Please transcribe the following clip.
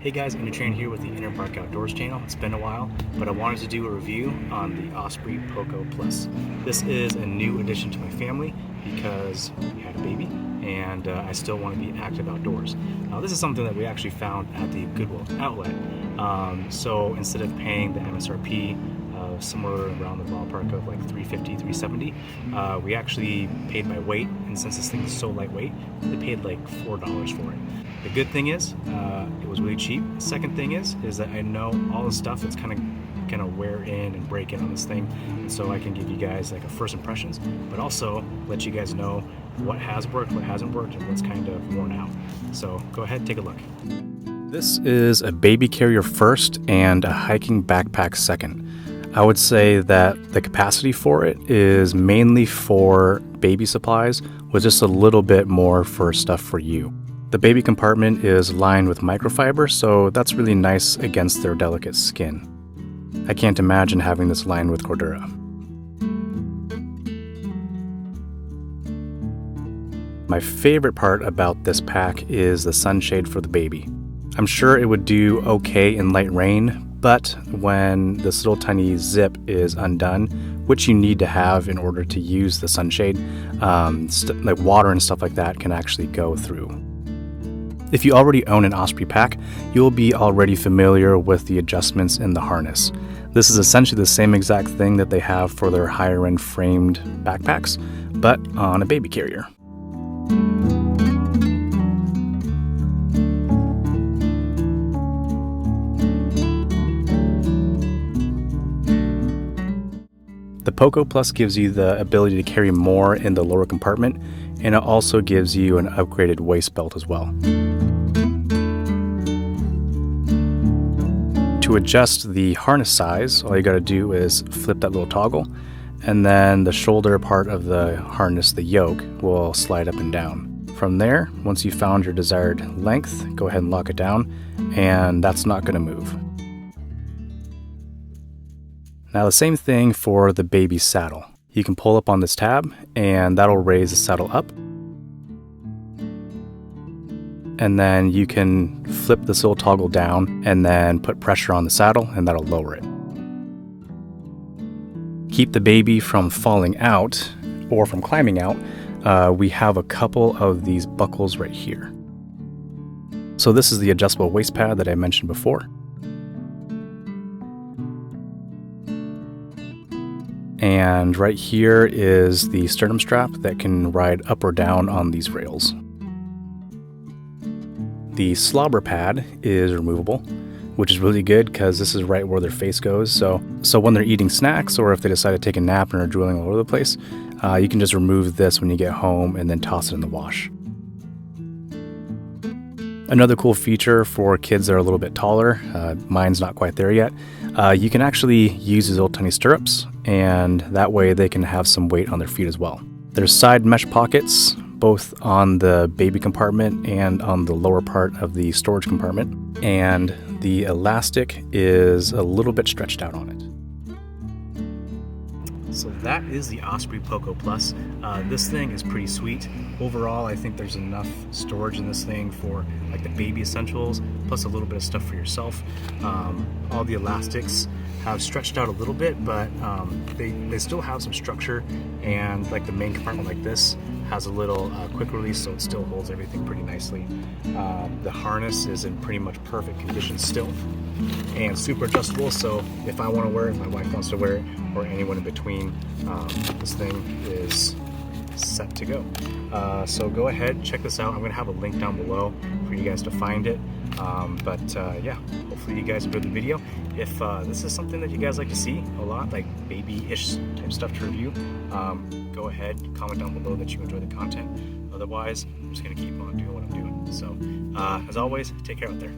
Hey guys, I'm Train here with the Inner Park Outdoors channel. It's been a while, but I wanted to do a review on the OSPREY Poco Plus. This is a new addition to my family because we had a baby and I still want to be active outdoors. Now this is something that we actually found at the Goodwill outlet. So instead of paying the MSRP somewhere around the ballpark of like $350, $370, we actually paid by weight, and since this thing is so lightweight, they paid like $4 for it. The good thing is, it was really cheap. Second thing is that I know all the stuff that's kind of gonna wear in and break in on this thing, and so I can give you guys like a first impressions, but also let you guys know what has worked, what hasn't worked, and what's kind of worn out. So go ahead, take a look. This is a baby carrier first and a hiking backpack second. I would say that the capacity for it is mainly for baby supplies, with just a little bit more for stuff for you. The baby compartment is lined with microfiber, so that's really nice against their delicate skin. I can't imagine having this lined with Cordura. My favorite part about this pack is the sunshade for the baby. I'm sure it would do okay in light rain, but when this little tiny zip is undone, which you need to have in order to use the sunshade, like water and stuff like that can actually go through. If you already own an OSPREY pack, you'll be already familiar with the adjustments in the harness. This is essentially the same exact thing that they have for their higher end framed backpacks, but on a baby carrier. The Poco Plus gives you the ability to carry more in the lower compartment, and it also gives you an upgraded waist belt as well. To adjust the harness size, all you gotta do is flip that little toggle, and then the shoulder part of the harness, the yoke, will slide up and down. From there, once you've found your desired length, go ahead and lock it down, and that's not gonna move. Now the same thing for the baby saddle. You can pull up on this tab and that'll raise the saddle up. And then you can flip this little toggle down and then put pressure on the saddle and that'll lower it. Keep the baby from falling out or from climbing out, we have a couple of these buckles right here. So this is the adjustable waist pad that I mentioned before. And right here is the sternum strap that can ride up or down on these rails. The slobber pad is removable, which is really good because this is right where their face goes. So when they're eating snacks or if they decide to take a nap and are drooling all over the place, you can just remove this when you get home and then toss it in the wash. Another cool feature for kids that are a little bit taller, mine's not quite there yet, you can actually use these little tiny stirrups, and that way they can have some weight on their feet as well. There's side mesh pockets, both on the baby compartment and on the lower part of the storage compartment, and the elastic is a little bit stretched out on it. So that is the OSPREY Poco Plus. This thing is pretty sweet. Overall, I think there's enough storage in this thing for like the baby essentials, plus a little bit of stuff for yourself. All the elastics have stretched out a little bit, but they still have some structure, and like the main compartment like this has a little quick release, so it still holds everything pretty nicely. The harness is in pretty much perfect condition still, and super adjustable, so if I want to wear it, if my wife wants to wear it, or anyone in between, this thing is set to go. So go ahead, check this out. I'm going to have a link down below for you guys to find it. Yeah, hopefully you guys enjoyed the video. If this is something that you guys like to see a lot, like baby-ish type stuff to review, go ahead, comment down below that you enjoy the content. Otherwise, I'm just going to keep on doing what I'm doing. So as always, take care out there.